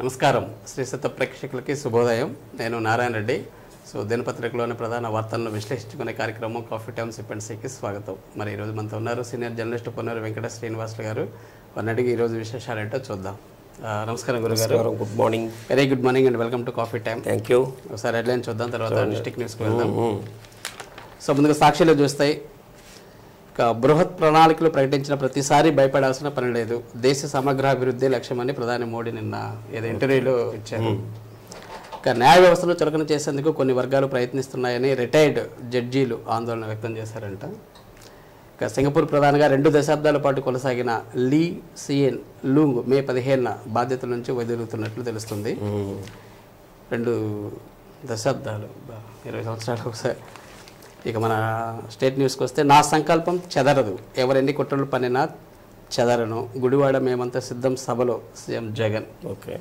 నమస్కారం శ్రీసత్త ప్రేక్షకులకి శుభోదయం. నేను నారాయణ రెడ్డి. సో దినపత్రికలోని ప్రధాన వార్తలను విశ్లేషించుకునే కార్యక్రమం కాఫీ టైమ్ సిప్ అండ్ సీకి స్వాగతం. మరి ఈరోజు మనతో ఉన్నారు సీనియర్ జర్నలిస్ట్ పొన్నూరు వెంకట శ్రీనివాసులు గారు. వారిని అడిగి ఈరోజు విశేషాలు ఏంటో చూద్దాం. నమస్కారం గురుగారు. Good morning. Very good morning and welcome to coffee time. Thank you. ఒకసారి హెడ్లైన్ చూద్దాం, తర్వాత డిస్ట్రిక్ట్ న్యూస్కి వెళ్దాం. సో ముందుగా సాక్షిలో చూస్తాయి. బృహత్ ప్రణాళికలు ప్రకటించిన ప్రతిసారి భయపడాల్సిన పని లేదు, దేశ సమగ్రాభివృద్ధి లక్ష్యమని ప్రధాని మోడీ నిన్న ఏదో ఇంటర్వ్యూలో ఇచ్చారు. న్యాయ వ్యవస్థను చులకన చేసేందుకు కొన్ని వర్గాలు ప్రయత్నిస్తున్నాయని రిటైర్డ్ జడ్జీలు ఆందోళన వ్యక్తం చేశారంట. సింగపూర్ ప్రధానిగా 2 దశాబ్దాల పాటు కొనసాగిన లీ సియెన్ లూంగ్ మే 15న బాధ్యతల నుంచి వదులుతున్నట్లు తెలుస్తుంది. 2 దశాబ్దాలు, 20 సంవత్సరాలు ఒకసారి. ఇక మన స్టేట్ న్యూస్కి వస్తే, నా సంకల్పం చెదరదు, ఎవరెన్ని కుట్రలు పనినా చెదరను, గుడివాడ మేమంతా సిద్ధం సభలో సీఎం జగన్. ఓకే.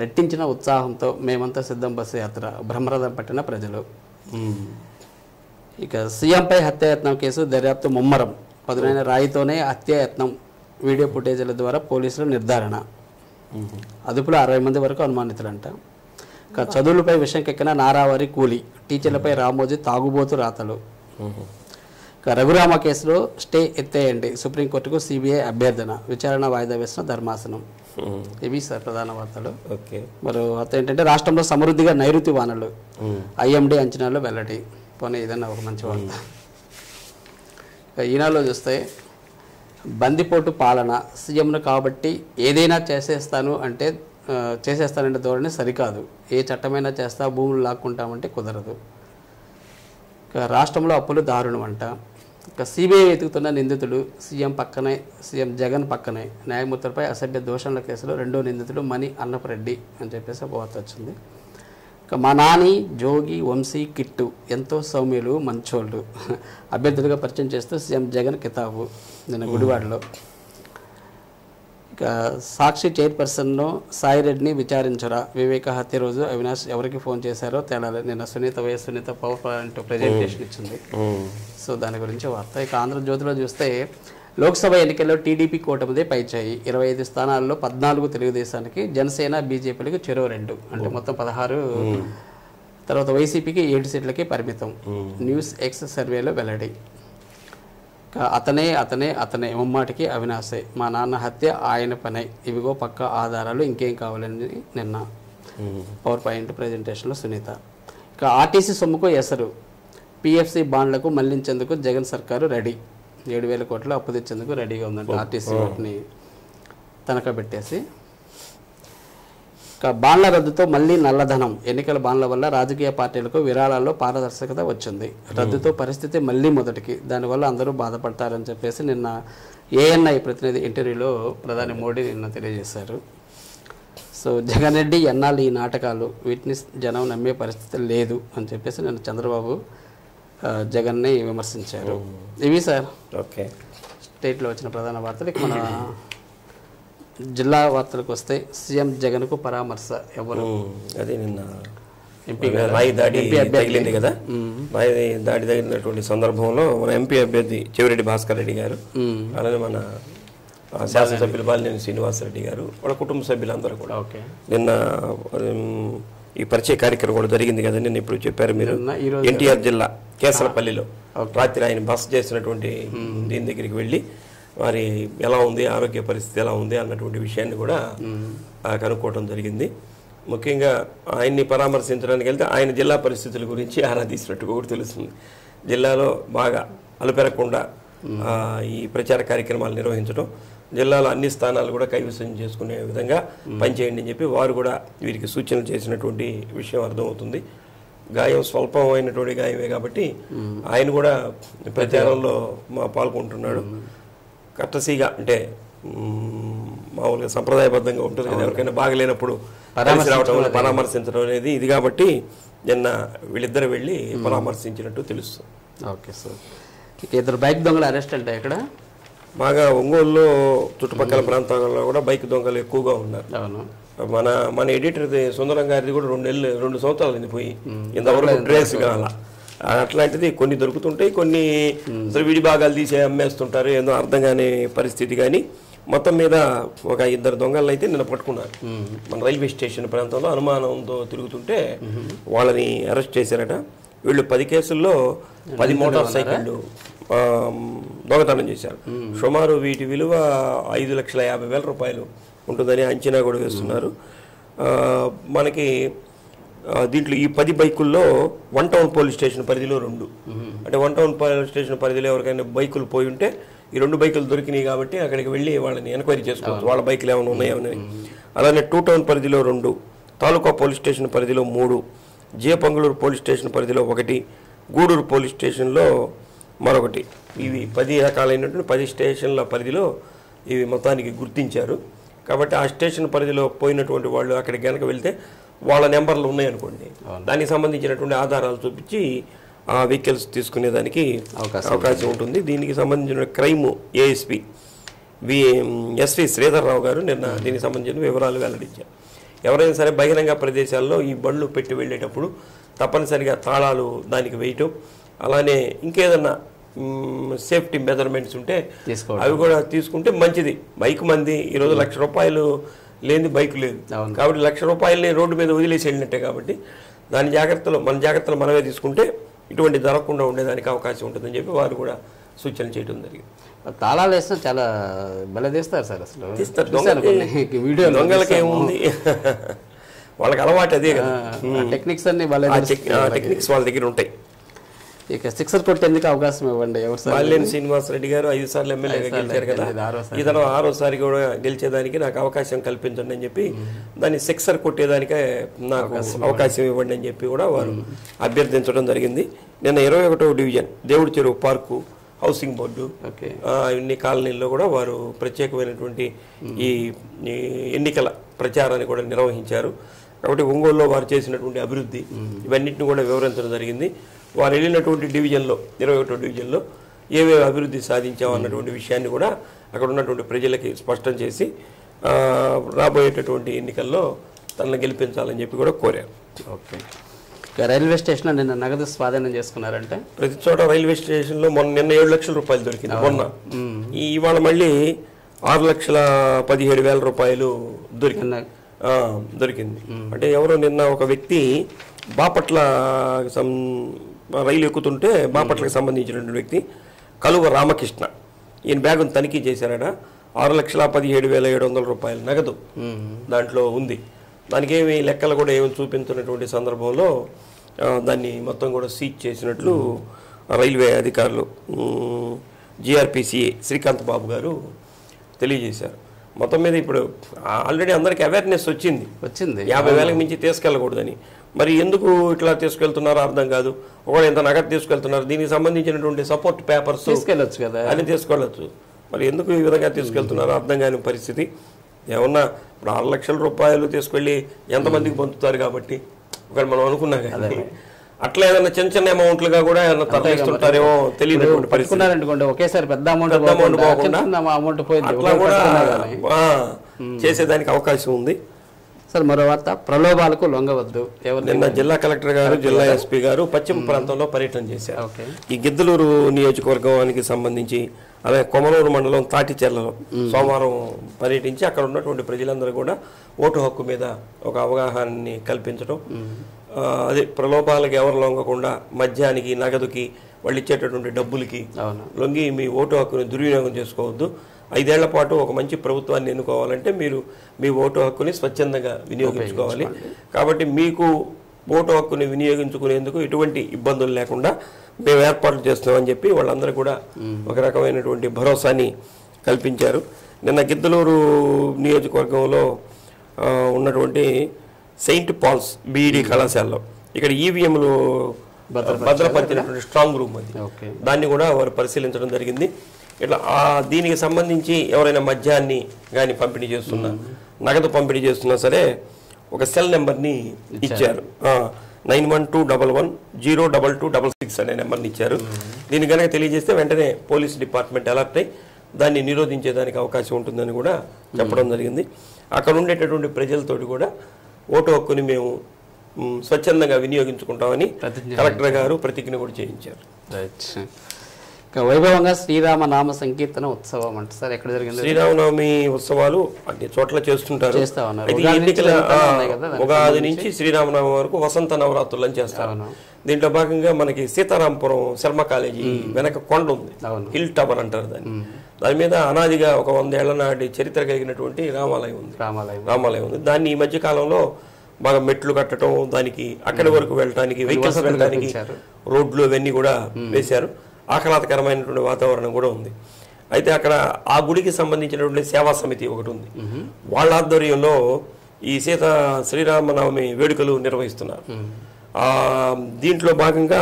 రెట్టించిన ఉత్సాహంతో మేమంతా సిద్ధం బస్సు యాత్ర, బ్రహ్మరథం పట్టిన ప్రజలు. ఇక సీఎంపై హత్యాయత్నం కేసు దర్యాప్తు ముమ్మరం, పదునైన రాయితోనే హత్యాయత్నం, వీడియో ఫుటేజీల ద్వారా పోలీసుల నిర్ధారణ. అదుపులో 60 మంది వరకు అనుమానితులంట. చదువులపై విషంకెక్కిన నారావారి కూలి, టీచర్లపై రామోజీ తాగుబోతు రాతలు. రఘురామ కేసులో స్టే ఎత్తేయండి, సుప్రీంకోర్టుకు సిబిఐ అభ్యర్థన, విచారణ వాయిదా వేసిన ధర్మాసనం. ఇవి సార్ ప్రధాన వార్తలు. ఓకే. మరో వార్త ఏంటంటే, రాష్ట్రంలో సమృద్ధిగా నైరుతి వానలు, ఐఎండీ అంచనాల్లో వెల్లడి. పోనీ ఇదన్నా ఒక మంచి వార్త. ఈనాడులో చూస్తే, బందిపోటు పాలన, సీఎంను కాబట్టి ఏదైనా చేసేస్తానంటే ధోరణి సరికాదు, ఏ చట్టమైనా చేస్తా, భూములు లాక్కుంటామంటే కుదరదు. రాష్ట్రంలో అప్పులు దారుణం అంట. సిబిఐ వెతుకుతున్న నిందితుడు సీఎం జగన్ పక్కనే, న్యాయమూర్తులపై అసభ్య దూషణల కేసులో 2వ నిందితుడు మణి అన్నపరెడ్డి అని చెప్పేసి ఒక వార్త వచ్చింది. మా నాని, జోగి, వంశీ, కిట్టు ఎంతో సౌమ్యులు, మంచోళ్ళు, అభ్యర్థులుగా పరిచయం చేస్తూ సీఎం జగన్ కితాబు నిన్న గుడివాడలో. ఇక సాక్షి చైర్పర్సన్ను సాయిరెడ్డిని విచారించరా, వివేక హత్య రోజు అవినాష్ ఎవరికి ఫోన్ చేశారో తేలాలి. నిన్న సునీత పవర్ పాయింట్ ప్రజెంటేషన్ ఇచ్చింది. సో దాని గురించి వార్త. ఇక ఆంధ్రజ్యోతిలో చూస్తే, లోక్సభ ఎన్నికల్లో టీడీపీ కూటమిదే పైచేయి, 25 స్థానాల్లో 14 తెలుగుదేశానికి, జనసేన బీజేపీలకు చెరో 2, అంటే మొత్తం 16. తర్వాత వైసీపీకి 7 సీట్లకి పరిమితం. న్యూస్ ఎక్స్ సర్వేలో వెల్లడి. అతనే ముమ్మాటికి అవినాశే, మా నాన్న హత్య ఆయన పనే, ఇవిగో పక్క ఆధారాలు, ఇంకేం కావాలని నిన్న పవర్ పాయింట్ ప్రజెంటేషన్లో సునీత. ఇక ఆర్టీసీ సొమ్ముకు ఎసరు, పిఎఫ్సి బాండ్లకు మళ్లించేందుకు జగన్ సర్కారు రెడీ, 7,000 కోట్లు అప్పు తెచ్చేందుకు రెడీగా ఉందంటే ఆర్టీసీ వాటిని తనఖా పెట్టేసి. బాండ్ల రద్దుతో మళ్లీ నల్లధనం, ఎన్నికల బాండ్ల వల్ల రాజకీయ పార్టీలకు విరాళాల్లో పారదర్శకత వచ్చింది, రద్దుతో పరిస్థితి మళ్లీ మొదటికి, దానివల్ల అందరూ బాధపడతారని చెప్పేసి నిన్న ఏఎన్ఐ ప్రతినిధి ఇంటర్వ్యూలో ప్రధాని మోడీ నిన్న తెలియజేశారు. సో జగన్ రెడ్డి ఎన్నాళ్ళు ఈ నాటకాలు, వీటిని జనం నమ్మే పరిస్థితి లేదు అని చెప్పేసి నిన్న చంద్రబాబు జగన్ని విమర్శించారు. ఇవి సార్ ఓకే స్టేట్లో వచ్చిన ప్రధాన వార్తలు. ఇక మన జిల్లా వార్తలకు వస్తే, సీఎం జగన్కు పరామర్శ ఎవరు? అదే నిన్న రాయి దాడి తగిలింది కదా, రాయి దాడి తగిలినటువంటి సందర్భంలో మన ఎంపీ అభ్యర్థి చెవిరెడ్డి భాస్కర్ రెడ్డి గారు, అలానే మన శాసనసభ్యులు బాలినేని శ్రీనివాసరెడ్డి గారు, వాళ్ళ కుటుంబ సభ్యులందరూ కూడా నిన్న ఈ పరిచయ కార్యక్రమం కూడా జరిగింది కదా. నిన్న ఇప్పుడు చెప్పారు మీరు, ఎన్టీఆర్ జిల్లా కేసరపల్లిలో రాత్రి ఆయన బస చేసినటువంటి దీని దగ్గరికి వెళ్ళి వారి ఎలా ఉంది, ఆరోగ్య పరిస్థితి ఎలా ఉంది అన్నటువంటి విషయాన్ని కూడా కనుక్కోవడం జరిగింది. ముఖ్యంగా ఆయన్ని పరామర్శించడానికి వెళ్తే ఆయన జిల్లా పరిస్థితుల గురించి ఆరా తీసినట్టుగా కూడా తెలుస్తుంది. జిల్లాలో బాగా అలుపెరగకుండా ఈ ప్రచార కార్యక్రమాలు నిర్వహించడం, జిల్లాలో అన్ని స్థానాలు కూడా కైవసం చేసుకునే విధంగా పనిచేయండి అని చెప్పి వారు కూడా వీరికి సూచనలు చేసినటువంటి విషయం అర్థమవుతుంది. గాయం స్వల్పమైనటువంటి గాయమే కాబట్టి ఆయన కూడా ప్రచారంలో పాల్గొంటున్నాడు. కట్టసీగా అంటే మామూలుగా సంప్రదాయబద్ధంగా ఉంటుంది కదా, ఎవరికైనా బాగలేనప్పుడు పరామర్శించడం అనేది ఇది కాబట్టి నిన్న వీళ్ళిద్దరు వెళ్ళి పరామర్శించినట్టు తెలుస్తుంది. Okay sir. ఇద్దరు బైక్ దొంగలు అరెస్ట్ అంటే ఇక్కడ బాగా ఒంగోలులో చుట్టుపక్కల ప్రాంతాలలో కూడా బైక్ దొంగలు ఎక్కువగా ఉన్నారు. అవును. మన ఎడిటర్ సుందరం గారిది కూడా 2 సంవత్సరాలు పోయి ఇంతవరకు ట్రేస్ కావాలా, అట్లాంటిది కొన్ని దొరుకుతుంటాయి, కొన్ని అసలు విడి భాగాలు తీసి అమ్మేస్తుంటారు, ఏదో అర్థం కాని పరిస్థితి. కానీ మొత్తం మీద ఒక 2 దొంగలను అయితే నిన్న పట్టుకున్నారు. మన రైల్వే స్టేషన్ ప్రాంతంలో అనుమానంతో తిరుగుతుంటే వాళ్ళని అరెస్ట్ చేశారట. వీళ్ళు 10 కేసుల్లో 10 మోటార్ సైకిళ్ళు దొంగతనం చేశారు. సుమారు వీటి విలువ 5,50,000 రూపాయలు ఉంటుందని అంచనా కూడా వేస్తున్నారు. మనకి దీంట్లో ఈ 10 బైకుల్లో 1 టౌన్ పోలీస్ స్టేషన్ పరిధిలో 2, అంటే 1 టౌన్ పోలీస్ స్టేషన్ పరిధిలో ఎవరికైనా బైకులు పోయి ఉంటే ఈ 2 బైకులు దొరికినాయి కాబట్టి అక్కడికి వెళ్ళి వాళ్ళని ఎంక్వైరీ చేసుకోవచ్చు, వాళ్ళ బైకులు ఏమైనా ఉన్నాయేమని. అలానే 2 టౌన్ పరిధిలో 2, తాలూకా పోలీస్ స్టేషన్ పరిధిలో 3, జే పొంగుళూరు పోలీస్ స్టేషన్ పరిధిలో 1, గూడూరు పోలీస్ స్టేషన్లో మరొకటి. ఇవి 10 రకాలైనటువంటి 10 స్టేషన్ల పరిధిలో ఇవి మొత్తానికి గుర్తించారు. కాబట్టి ఆ స్టేషన్ పరిధిలో పోయినటువంటి వాళ్ళు అక్కడికి కనుక వెళ్తే వాళ్ళ నెంబర్లు ఉన్నాయనుకోండి, దానికి సంబంధించినటువంటి ఆధారాలు చూపించి ఆ వెహికల్స్ తీసుకునేదానికి అవకాశం ఉంటుంది. దీనికి సంబంధించిన క్రైమ్ ఏఎస్పీ ఎస్వి శ్రీధర్రావు గారు నిన్న దీనికి సంబంధించిన వివరాలు వెల్లడించారు. ఎవరైనా సరే బహిరంగ ప్రదేశాల్లో ఈ బళ్ళు పెట్టి వెళ్ళేటప్పుడు తప్పనిసరిగా తాళాలు దానికి వేయటం, అలానే ఇంకేదన్నా సేఫ్టీ మెజర్మెంట్స్ ఉంటే అవి కూడా తీసుకుంటే మంచిది. బైక్ మంది ఈరోజు ₹1,00,000 లేని బైక్ లేదు కాబట్టి ₹1,00,000 రోడ్డు మీద వదిలేసి వెళ్ళినట్టే. కాబట్టి మన జాగ్రత్తలు మనమే తీసుకుంటే ఇటువంటి జరగకుండా ఉండేదానికి అవకాశం ఉంటుందని చెప్పి వారు కూడా సూచన చేయడం జరిగింది. తాళాలు వేస్తే చాలా బలదేస్తారు సార్, అసలు తీస్తారు. దొంగలకి ఏముంది, వాళ్ళకి అలవాటు అదే కదా, టెక్నిక్స్ అన్ని టెక్నిక్స్ వాళ్ళ దగ్గర ఉంటాయి. ఇక సిక్సర్ కొట్టేందుకు అవకాశం ఇవ్వండి. బాలినేని శ్రీనివాసరెడ్డి గారు 5 సార్లు ఎమ్మెల్యేగా గెలిచారు కదా, ఈ తర్వాత 6వసారి కూడా గెలిచేదానికి నాకు అవకాశం కల్పించండి అని చెప్పి దాన్ని సిక్సర్ కొట్టేదానికే నాకు అవకాశం ఇవ్వండి అని చెప్పి కూడా వారు అభ్యర్థించడం జరిగింది. నిన్న 21వ డివిజన్ దేవుడి చెరువు పార్కు హౌసింగ్ బోర్డు ఇన్ని కాలనీల్లో కూడా వారు ప్రత్యేకమైనటువంటి ఈ ఎన్నికల ప్రచారాన్ని కూడా నిర్వహించారు. కాబట్టి ఒంగోలులో వారు చేసినటువంటి అభివృద్ధి ఇవన్నింటిని కూడా వివరించడం జరిగింది. వారు వెళ్ళినటువంటి డివిజన్లో 21వ డివిజన్లో ఏవేవి అభివృద్ధి సాధించామన్నటువంటి విషయాన్ని కూడా అక్కడ ఉన్నటువంటి ప్రజలకి స్పష్టం చేసి రాబోయేటటువంటి ఎన్నికల్లో తనను గెలిపించాలని చెప్పి కూడా కోరారు. ఓకే, రైల్వే స్టేషన్లో నిన్న నగదు స్వాధీనం చేసుకున్నారంటే ప్రతి చోట రైల్వే స్టేషన్లో నిన్న 7 లక్షల రూపాయలు దొరికింది. మొన్న ఇవాళ మళ్ళీ 6,17,000 రూపాయలు దొరికింది. అంటే ఎవరో నిన్న ఒక వ్యక్తి బాపట్ల రైలు ఎక్కుతుంటే బాపట్లకు సంబంధించినటువంటి వ్యక్తి కలువ రామకృష్ణ ఈయన బ్యాగును తనిఖీ చేశారట. 6,17,700 రూపాయల నగదు దాంట్లో ఉంది. దానికి ఏమి లెక్కలు కూడా ఏమి చూపించినటువంటి సందర్భంలో దాన్ని మొత్తం కూడా సీజ్ చేసినట్లు రైల్వే అధికారులు జిఆర్పిసిఏ శ్రీకాంత్ బాబు గారు తెలియజేశారు. మొత్తం మీద ఇప్పుడు ఆల్రెడీ అందరికీ అవేర్నెస్ వచ్చింది 50,000కి మించి తీసుకెళ్ళకూడదని. మరి ఎందుకు ఇట్లా తీసుకెళ్తున్నారో అర్థం కాదు. ఒకవేళ ఎంత నగదు తీసుకెళ్తున్నారు, దీనికి సంబంధించినటువంటి సపోర్ట్ పేపర్స్ తీసుకెళ్ళచ్చు కదా, అని తీసుకెళ్ళచ్చు. మరి ఎందుకు ఈ విధంగా తీసుకెళ్తున్నారో అర్థం కాని పరిస్థితి. ఏమన్నా ఇప్పుడు 6 లక్షల రూపాయలు తీసుకెళ్ళి ఎంతమందికి పొందుతారు కాబట్టి ఒకవేళ మనం అనుకున్నా కానీ అట్లా ఏదైనా చిన్న అమౌంట్లుగా కూడా ఏమన్నా తరలిస్తుంటారేమో తెలియనటువంటి పరిస్థితి. ఒకేసారి పెద్ద అమౌంట్ అట్లా కూడా చేసేదానికి అవకాశం ఉంది. సార్ మరో వార్త, ప్రలోభాలకు లొంగవద్దు. నిన్న జిల్లా కలెక్టర్ గారు జిల్లా ఎస్పీ గారు పశ్చిమ ప్రాంతంలో పర్యటన చేశారు. ఈ గిద్దలూరు నియోజకవర్గానికి సంబంధించి అలాగే కొమలూరు మండలం తాటిచెర్లలో సోమవారం పర్యటించి అక్కడ ఉన్నటువంటి ప్రజలందరూ కూడా ఓటు హక్కు మీద ఒక అవగాహనని కల్పించడం, అదే ప్రలోభాలకు ఎవరు లొంగకుండా మద్యానికి నగదుకి వాళ్ళు ఇచ్చేటటువంటి డబ్బులకి లొంగి మీ ఓటు హక్కుని దుర్వినియోగం చేసుకోవద్దు. 5 ఏళ్ల పాటు ఒక మంచి ప్రభుత్వాన్ని ఎన్నుకోవాలంటే మీరు మీ ఓటు హక్కుని స్వచ్ఛందంగా వినియోగించుకోవాలి. కాబట్టి మీకు ఓటు హక్కుని వినియోగించుకునేందుకు ఎటువంటి ఇబ్బందులు లేకుండా మేము ఏర్పాట్లు చేస్తున్నామని చెప్పి వాళ్ళందరూ కూడా ఒక రకమైనటువంటి భరోసాని కల్పించారు. నిన్న గిద్దలూరు నియోజకవర్గంలో ఉన్నటువంటి సెయింట్ పాల్స్ బీఈడి కళాశాలలో ఇక్కడ ఈవీఎంలు భద్రపరిచినటువంటి స్ట్రాంగ్ రూమ్ అది, దాన్ని కూడా వారు పరిశీలించడం జరిగింది. ఇట్లా దీనికి సంబంధించి ఎవరైనా మద్యాన్ని కానీ పంపిణీ చేస్తున్నా, నగదు పంపిణీ చేస్తున్నా సరే ఒక సెల్ నెంబర్ని ఇచ్చారు. 9121102266 అనే నెంబర్ని ఇచ్చారు. దీన్ని కనుక తెలియజేస్తే వెంటనే పోలీస్ డిపార్ట్మెంట్ అలర్ట్ అయి దాన్ని నిరోధించేదానికి అవకాశం ఉంటుందని కూడా చెప్పడం జరిగింది. అక్కడ ఉండేటటువంటి ప్రజలతోటి కూడా ఓటు హక్కుని మేము స్వచ్ఛందంగా వినియోగించుకుంటామని కలెక్టర్ గారు ప్రతిజ్ఞ కూడా చేయించారు. ఇక వైభవంగా శ్రీరామ నామ సంకీర్తన ఉత్సవం అంటే సార్ ఎక్కడ జరిగింది? శ్రీరామనవమి ఉత్సవాలు అన్ని చోట్ల చేస్తుంటారు. చేస్తా ఉన్నారు. అయితే ఎన్నికల ఉగాది నుంచి శ్రీరామనవమి వరకు వసంత నవరాత్రులను చేస్తారు. దీంట్లో భాగంగా మనకి సీతారాంపురం శర్మ కాలేజీ వెనక కొండ ఉంది, హిల్ టవర్ అంటారు దాన్ని. దాని మీద అనాదిగా ఒక 100 ఏళ్ల నాటి చరిత్ర కలిగినటువంటి రామాలయం ఉంది. దాన్ని ఈ మధ్య కాలంలో బాగా మెట్లు కట్టడం, దానికి అక్కడి వరకు వెళ్ళడానికి, వెహికల్స్ వెళ్ళడానికి రోడ్లు ఇవన్నీ కూడా వేశారు. ఆహ్లాదకరమైనటువంటి వాతావరణం కూడా ఉంది. అయితే అక్కడ ఆ గుడికి సంబంధించినటువంటి సేవా సమితి ఒకటి ఉంది. వాళ్ళ ఆధ్వర్యంలో ఈ శ్రీరామనవమి వేడుకలు నిర్వహిస్తున్నారు. దీంట్లో భాగంగా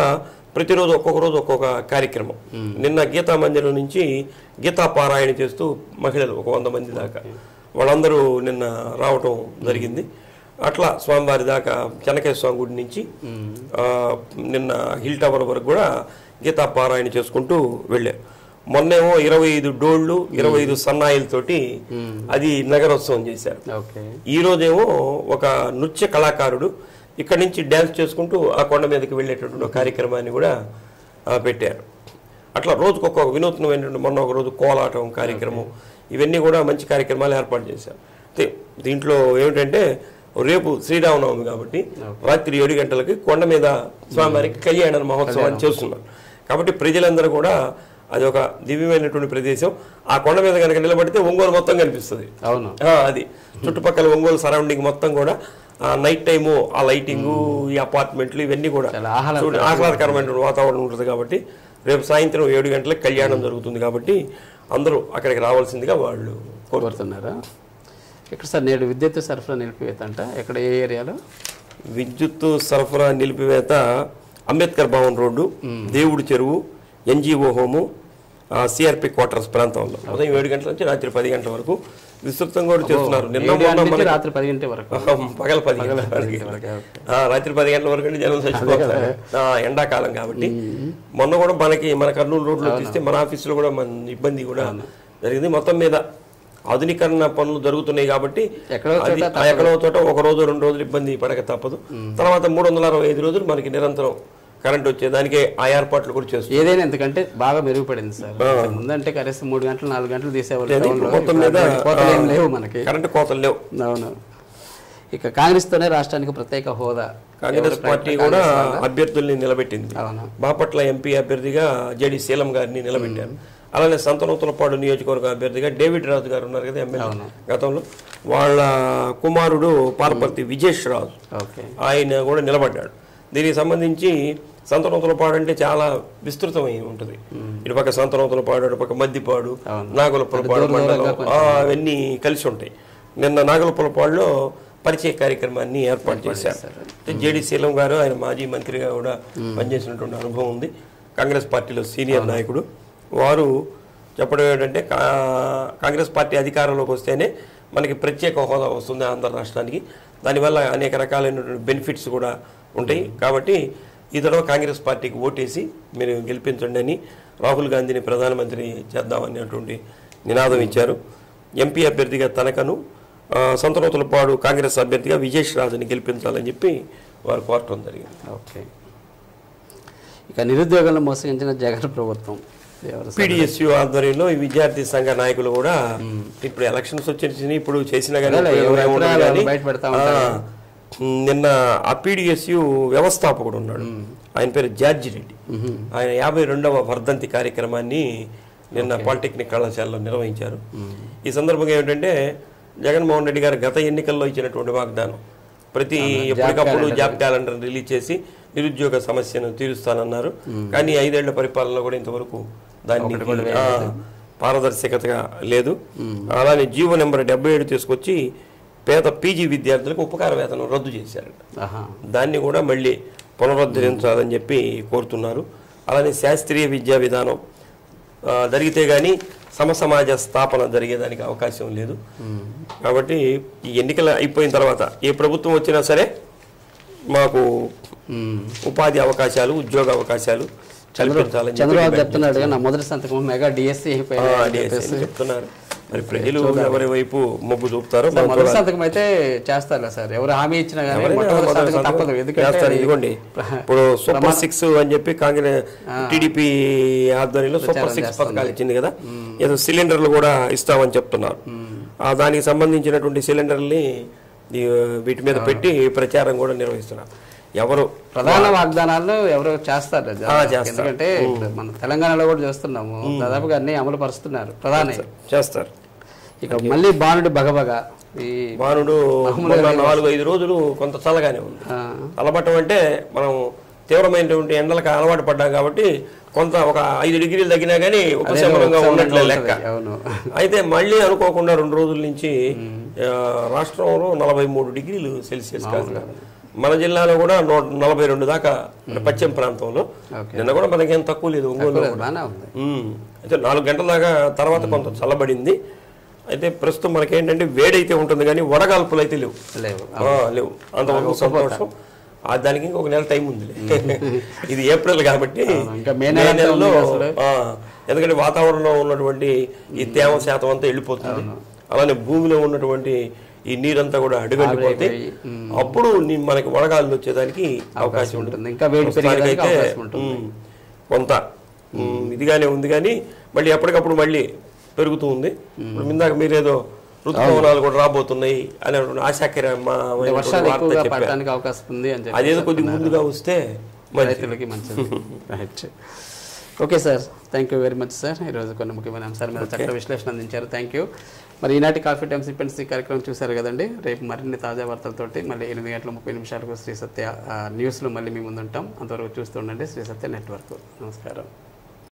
ప్రతిరోజు ఒక్కొక్క రోజు ఒక్కొక్క కార్యక్రమం. నిన్న గీతా మందిరం నుంచి గీతా పారాయణ చేస్తూ మహిళలు ఒక 100 మంది దాకా వాళ్ళందరూ నిన్న రావటం జరిగింది. అట్లా స్వామివారి దాకా చెన్నకేశ్వర స్వామి గుడి నుంచి నిన్న హిల్ టవర్ వరకు కూడా గీతా పారాయణ చేసుకుంటూ వెళ్ళారు. మొన్నేమో 25 డోళ్లు 25 సన్నాయిలతోటి అది నగరోత్సవం చేశారు. ఈ రోజేమో ఒక నృత్య కళాకారుడు ఇక్కడి నుంచి డ్యాన్స్ చేసుకుంటూ ఆ కొండ మీదకి వెళ్ళేటటువంటి కార్యక్రమాన్ని కూడా పెట్టారు. అట్లా రోజుకొక వినూత్నమైనటువంటి, మొన్న ఒక రోజు కోలాటం కార్యక్రమం, ఇవన్నీ కూడా మంచి కార్యక్రమాలు ఏర్పాటు చేశారు. దీంట్లో ఏమిటంటే రేపు శ్రీరామనవమి కాబట్టి రాత్రి 7 గంటలకి కొండ మీద స్వామివారికి కళ్యాణ మహోత్సవాన్ని చేస్తున్నారు. కాబట్టి ప్రజలందరూ కూడా అది ఒక దివ్యమైనటువంటి ప్రదేశం. ఆ కొండ మీద కనుక నిలబడితే ఒంగోలు మొత్తం కనిపిస్తుంది. అది చుట్టుపక్కల ఒంగోలు సరౌండింగ్ మొత్తం కూడా నైట్ టైము ఆ లైటింగు, ఈ అపార్ట్మెంట్లు ఇవన్నీ కూడా ఆహ్లాదకరమైన వాతావరణం ఉంటుంది. కాబట్టి రేపు సాయంత్రం 7 గంటలకు కళ్యాణం జరుగుతుంది. కాబట్టి అందరూ అక్కడికి రావాల్సిందిగా వాళ్ళు కోరుతున్నారా? ఇక్కడ సార్ నేడు విద్యుత్ సరఫరా నిలిపివేత అంట, ఎక్కడ ఏ ఏరియాలో విద్యుత్ సరఫరా నిలిపివేత? అంబేద్కర్ భవన్ రోడ్డు, దేవుడి చెరువు, ఎన్జిఓ హోము, సిఆర్పి క్వార్టర్స్ ప్రాంతంలో ఉదయం 7 గంటల నుంచి రాత్రి 10 గంటల వరకు విస్తృతంగా కూడా చేస్తున్నారు. నిన్న రాత్రి 10 గంటల వరకు, పగల 10 గంటల రాత్రి 10 గంటల వరకు జనం చచ్చిపోతారు. ఎండాకాలం కాబట్టి మొన్న కూడా మన కర్నూలు రోడ్లో తీస్తే మన ఆఫీసులో కూడా మన ఇబ్బంది కూడా జరిగింది. మొత్తం మీద ఆధునీకరణ పనులు జరుగుతున్నాయి కాబట్టి ఎక్కడో చోట 1 రోజు 2 రోజులు ఇబ్బంది పడక తప్పదు. తర్వాత 365 రోజులు మనకి నిరంతరం కరెంట్ వచ్చేదానికి ఆ ఏర్పాట్లు కూడా చేస్తుంది. ఏదైనా ఎందుకంటే బాగా మెరుగుపడింది సార్. ముందంటే కనీసం 3 గంటలు 4 గంటలు తీసేవాళ్ళు. మొత్తం మీద లేవు, మనకి కరెంటు కోతలు లేవు. అవును. ఇక కాంగ్రెస్ తోనే రాష్ట్రానికి ప్రత్యేక హోదా. కాంగ్రెస్ పార్టీ కూడా అభ్యర్థుల్ని నిలబెట్టింది. బాపట్ల ఎంపీ అభ్యర్థిగా జేడి శీలం గారిని నిలబెట్టారు. అలానే సంతనూతలపాడు నియోజకవర్గ అభ్యర్థిగా డేవిడ్ రాజు గారు ఉన్నారు కదా ఎమ్మెల్యే గతంలో, వాళ్ళ కుమారుడు పాలపర్తి విజేష్ రాజు ఆయన కూడా నిలబడ్డాడు. దీనికి సంబంధించి సంతనూతలపాడు అంటే చాలా విస్తృతమై ఉంటుంది. ఇటుపక్క సంతనూతలపాడు, అటుపక్క మద్దిపాడు, నాగులపులపాడు మండలం అవన్నీ కలిసి ఉంటాయి. నిన్న నాగులపులపాడులో పరిచయ కార్యక్రమాన్ని ఏర్పాటు చేశారు. జేడి శీలం గారు, ఆయన మాజీ మంత్రిగా కూడా పనిచేసినటువంటి అనుభవం ఉంది. కాంగ్రెస్ పార్టీలో సీనియర్ నాయకుడు. వారు చెప్పడం ఏంటంటే కాంగ్రెస్ పార్టీ అధికారంలోకి వస్తేనే మనకి ప్రత్యేక హోదా వస్తుంది ఆంధ్ర రాష్ట్రానికి. దానివల్ల అనేక రకాలైనటువంటి బెనిఫిట్స్ కూడా ఉంటాయి. కాబట్టి ఈ తడవ కాంగ్రెస్ పార్టీకి ఓటేసి మీరు గెలిపించండి అని రాహుల్ గాంధీని ప్రధానమంత్రి చేద్దామనేటువంటి నినాదం ఇచ్చారు. ఎంపీ అభ్యర్థిగా తనకను, సంతనూతలపాడు కాంగ్రెస్ అభ్యర్థిగా విజేష్ రాజుని గెలిపించాలని చెప్పి వారు కోరటం జరిగింది. ఓకే. ఇక నిరుద్యోగులను మోసగించిన జగన్ ప్రభుత్వం పీడిఎస్యు ఆధ్వర్యంలో ఈ విద్యార్థి సంఘ నాయకులు కూడా ఇప్పుడు ఎలక్షన్స్ వచ్చేసి ఇప్పుడు చేసిన నిన్న ఆ పీడిఎస్యు వ్యవస్థాపకుడు ఉన్నాడు, ఆయన పేరు జార్జి రెడ్డి. ఆయన 52వ వర్ధంతి కార్యక్రమాన్ని నిన్న పాలిటెక్నిక్ కళాశాలలో నిర్వహించారు. ఈ సందర్భంగా ఏమిటంటే జగన్మోహన్ రెడ్డి గారు గత ఎన్నికల్లో ఇచ్చినటువంటి వాగ్దానం, ప్రతి ఎప్పటికప్పుడు జాబ్ క్యాలెండర్ రిలీజ్ చేసి నిరుద్యోగ సమస్యను తీరుస్తానన్నారు. కానీ 5 ఏళ్ల పరిపాలనలో కూడా ఇంతవరకు దాన్ని పారదర్శకతగా లేదు. అలానే జీవో నెంబర్ 77 తీసుకొచ్చి పేద పీజీ విద్యార్థులకు ఉపకార వేతనం రద్దు చేశారు. దాన్ని కూడా మళ్ళీ పునరుద్ధరించాలని చెప్పి కోరుతున్నారు. అలానే శాస్త్రీయ విద్యా విధానం జరిగితే కానీ సమసమాజ స్థాపన జరిగేదానికి అవకాశం లేదు. కాబట్టి ఈ ఎన్నికలు అయిపోయిన తర్వాత ఏ ప్రభుత్వం వచ్చినా సరే మాకు ఉపాధి అవకాశాలు, ఉద్యోగ అవకాశాలు చంద్రబాబు చెప్తున్నాడు. మొదటి సంతకం మెగా డిఎస్సీ చెప్తున్నారు. మరి ప్రజలు ఎవరి వైపు మొగ్గు చూపుతారో మొదటి సంతకం అయితే చేస్తారు సార్, ఎవరు హామీ ఇచ్చినా కానీ మొట్టమొదటి సంతకం తప్పదు. ఎందుకంటే ఇదిగోండి ఇప్పుడు సూపర్ 6 అని చెప్పి కాంగ్రెస్ టీడీపీ ఆధ్వర్యంలో సూపర్ 6 పథకాలు ఇచ్చింది కదా, ఏదో సిలిండర్లు కూడా ఇస్తామని చెప్తున్నారు. దానికి సంబంధించినటువంటి సిలిండర్ని వీటి మీద పెట్టి ప్రచారం కూడా నిర్వహిస్తున్నారు. ఎవరు ప్రధాన వాగ్దానాలు ఎవరు చేస్తారు, ఎందుకంటే మన తెలంగాణలో కూడా చేస్తున్నాము, దాదాపుగా అన్ని అమలు పరుస్తున్నారు, ప్రధాని చేస్తారు. ఇక మళ్ళీ బాణుడు బగబగ, ఈ బాణుడు 4-5 రోజులు కొంత చల్లగానే ఉంది. చల్లబట్టం అంటే మనం తీవ్రమైనటువంటి ఎండలకు అలవాటు పడ్డాం కాబట్టి కొంత ఒక 5 డిగ్రీలు తగ్గినా కానీ ఉపశమనంగా ఉన్నట్లే లెక్క. అయితే మళ్ళీ అనుకోకుండా 2 రోజుల నుంచి రాష్ట్రంలో 43 డిగ్రీలు సెల్సియస్ కాదు, మన జిల్లాలో కూడా 142 దాకా పశ్చిమ ప్రాంతంలో. నిన్న కూడా మనకేం తక్కువ లేదు ఒంగోలు. అయితే 4 గంటల దాకా తర్వాత కొంత చల్లబడింది. అయితే ప్రస్తుతం మనకేంటంటే వేడైతే ఉంటుంది కానీ వడగాల్పులు అయితే లేవు. అంతవరకు సంతోషం. దానికి ఇంకొక నెల టైం ఉంది. ఇది ఏప్రిల్ కాబట్టి మే నెలలో, ఎందుకంటే వాతావరణంలో ఉన్నటువంటి ఈ తేమ శాతం అంతా వెళ్ళిపోతుంది. అలానే భూమిలో ఉన్నటువంటి ఈ నీరంతా కూడా అడుగంటిపోతే అప్పుడు మనకి వడగాలు వచ్చేదానికి అవకాశం ఉంటుంది. ఇంకా కొంత ఇదిగానే ఉంది కానీ మళ్ళీ ఎప్పటికప్పుడు మళ్ళీ పెరుగుతూ ఉంది. ఇప్పుడు ఇందాక మీరేదో ఋతుపవనాలు కూడా రాబోతున్నాయి అనే ఆశాకరమైన అదేదో కొద్దిగా ముందుగా వస్తే రైతులకి మంచిది. Okay sir, thank you very much sir. ఈరోజు కొన్ని ముఖ్యమైన అంశాల మీద చక్కటి విశ్లేషణ అందించారు. Thank you. మరి ఈనాటి కాఫీ టైమ్స్ ఇపెంట్స్ కార్యక్రమం చూశారు కదండి. రేపు మరిన్ని తాజా వార్తలతోటి మళ్ళీ 8:30 శ్రీ సత్య న్యూస్లో మళ్ళీ మీ ముందుంటాం. అంతవరకు చూస్తూ ఉండండి శ్రీ సత్య నెట్వర్క్. నమస్కారం.